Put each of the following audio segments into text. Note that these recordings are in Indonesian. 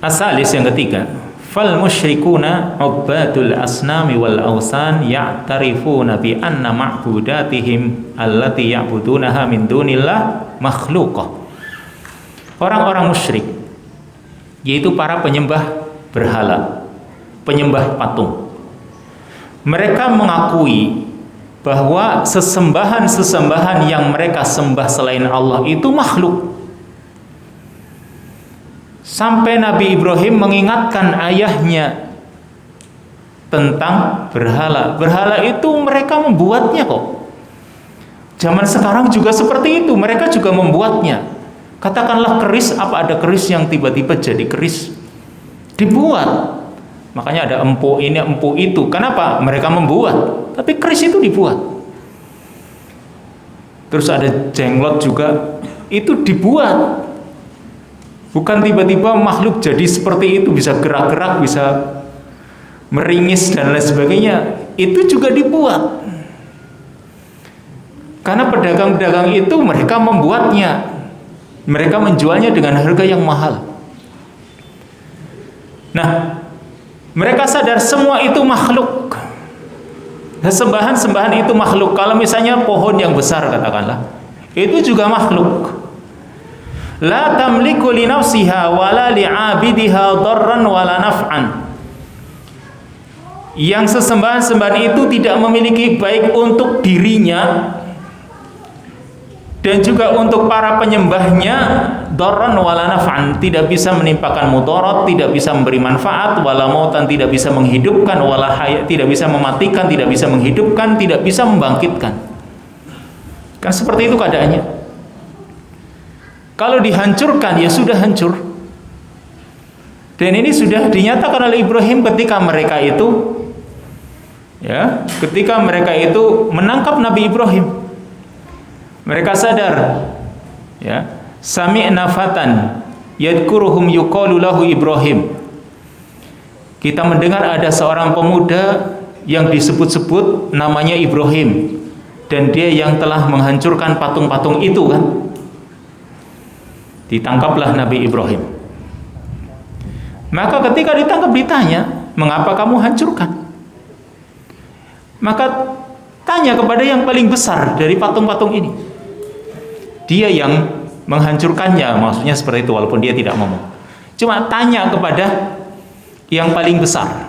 Asalis yang ketiga, fal musyrikuna ubbatul asnami wal awsan ya'tarifuna bi anna ma'budatihim allati ya'budunaha min dunillah makhluqah. Orang-orang musyrik, yaitu para penyembah berhala, penyembah patung, mereka mengakui bahwa sesembahan-sesembahan yang mereka sembah selain Allah itu makhluk. Sampai Nabi Ibrahim mengingatkan ayahnya tentang berhala. Berhala itu mereka membuatnya kok. Zaman sekarang juga seperti itu, mereka juga membuatnya. Katakanlah keris, apa ada keris yang tiba-tiba jadi keris? Dibuat. Makanya ada empu ini, empu itu. Kenapa? Mereka membuat. Tapi keris itu dibuat. Terus ada jenglot juga, itu dibuat. Bukan tiba-tiba makhluk jadi seperti itu, bisa gerak-gerak, bisa meringis dan lain sebagainya. Itu juga dibuat. Karena pedagang-pedagang itu mereka membuatnya. Mereka menjualnya dengan harga yang mahal. Nah, mereka sadar semua itu makhluk. Sembahan-sembahan itu makhluk. Kalau misalnya pohon yang besar katakanlah, itu juga makhluk. La tamliku li nafsiha wala li'abidiha darran wala naf'an. Yang sesembahan-sembahan itu tidak memiliki baik untuk dirinya dan juga untuk para penyembahnya darran wala naf'an, tidak bisa menimpakan mudarat, tidak bisa memberi manfaat, wala mautan, tidak bisa menghidupkan, wala hayat, tidak bisa mematikan, tidak bisa menghidupkan, tidak bisa membangkitkan. Kan seperti itu keadaannya. Kalau dihancurkan ya sudah hancur. Dan ini sudah dinyatakan oleh Ibrahim ketika mereka itu menangkap Nabi Ibrahim. Mereka sadar, sami'na fatan yadhkuruhum yuqalu lahu Ibrahim. Kita mendengar ada seorang pemuda yang disebut-sebut namanya Ibrahim, dan dia yang telah menghancurkan patung-patung itu kan. Ditangkaplah Nabi Ibrahim. Maka ketika ditangkap ditanya, mengapa kamu hancurkan? Maka tanya kepada yang paling besar dari patung-patung ini. Dia yang menghancurkannya, maksudnya seperti itu, walaupun dia tidak ngomong. Cuma tanya kepada yang paling besar.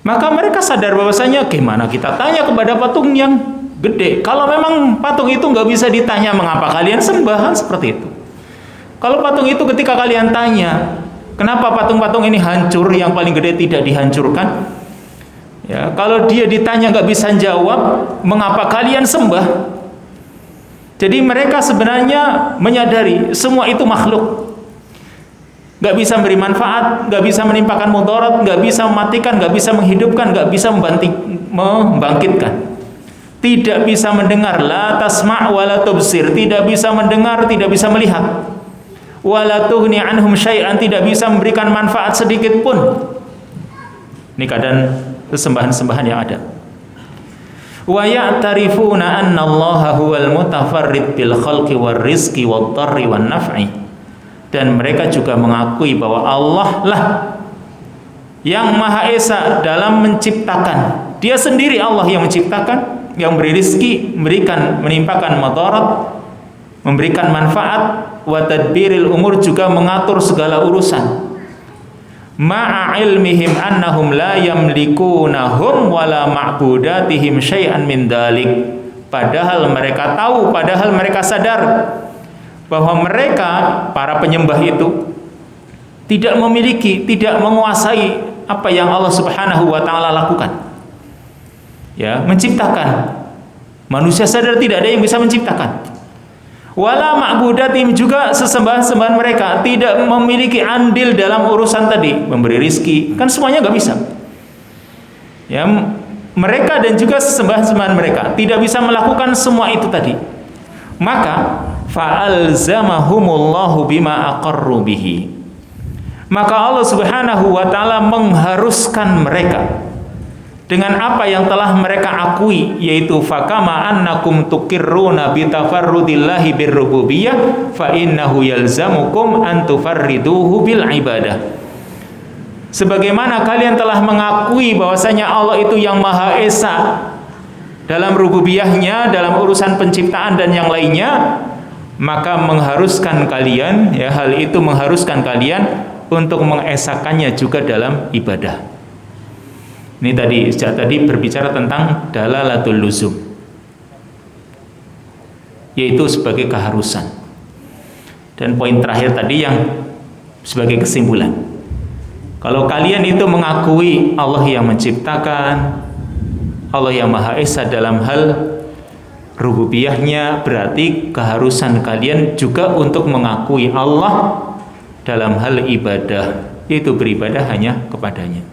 Maka mereka sadar bahwasanya gimana kita tanya kepada patung yang gede. Kalau memang patung itu nggak bisa ditanya mengapa kalian sembah, seperti itu. Kalau patung itu ketika kalian tanya kenapa patung-patung ini hancur, yang paling gede tidak dihancurkan, kalau dia ditanya nggak bisa jawab mengapa kalian sembah. Jadi mereka sebenarnya menyadari semua itu makhluk, nggak bisa memberi manfaat, nggak bisa menimpakan mudarat, nggak bisa mematikan, nggak bisa menghidupkan, nggak bisa membangkitkan. Tidak bisa mendengar, la tasma' wa la tubsir, tidak bisa mendengar, tidak bisa melihat. Wa la tughni anhum syai'an, tidak bisa memberikan manfaat sedikit pun. Ini keadaan sembahan-sembahan yang ada. Wa ya'tarifuna anna Allaha huwal mutafarrid bil khalqi war rizqi wad dharri wan naf'i. Dan mereka juga mengakui bahwa Allah lah yang Maha Esa dalam menciptakan. Dia sendiri Allah yang menciptakan, yang beri rizki, menimpakan madarat, memberikan manfaat, wa tadbiril umur, juga mengatur segala urusan. Ma'a ilmihim annahum la yamlikunahum wala ma'budatihim syai'an min dalik. Padahal mereka tahu, padahal mereka sadar bahwa mereka, para penyembah itu, tidak memiliki, tidak menguasai apa yang Allah Subhanahu wa ta'ala lakukan. Menciptakan. Manusia sadar tidak ada yang bisa menciptakan. Wala ma'budatim, juga sesembahan-sembahan mereka tidak memiliki andil dalam urusan tadi, memberi rizki, kan semuanya nggak bisa. Mereka dan juga sesembahan-sembahan mereka tidak bisa melakukan semua itu tadi. Maka fa'alzamahumullahu bima aqarru bihi. Maka Allah Subhanahu wa ta'ala mengharuskan mereka dengan apa yang telah mereka akui, yaitu fakama annakum tuqirruna bi tafarrudillahi birrububiyyah fa innahu yalzamukum an tufarriduhu bil ibadah. Sebagaimana kalian telah mengakui bahwasanya Allah itu yang Maha Esa dalam rububiyahnya, dalam urusan penciptaan dan yang lainnya, maka mengharuskan kalian, ya, hal itu mengharuskan kalian untuk mengesakannya juga dalam ibadah. Ini sejak tadi berbicara tentang dalalatul luzum, yaitu sebagai keharusan. Dan poin terakhir tadi yang sebagai kesimpulan, kalau kalian itu mengakui Allah yang menciptakan, Allah yang Maha Esa dalam hal rububiyahnya, berarti keharusan kalian juga untuk mengakui Allah dalam hal ibadah, yaitu beribadah hanya kepadanya.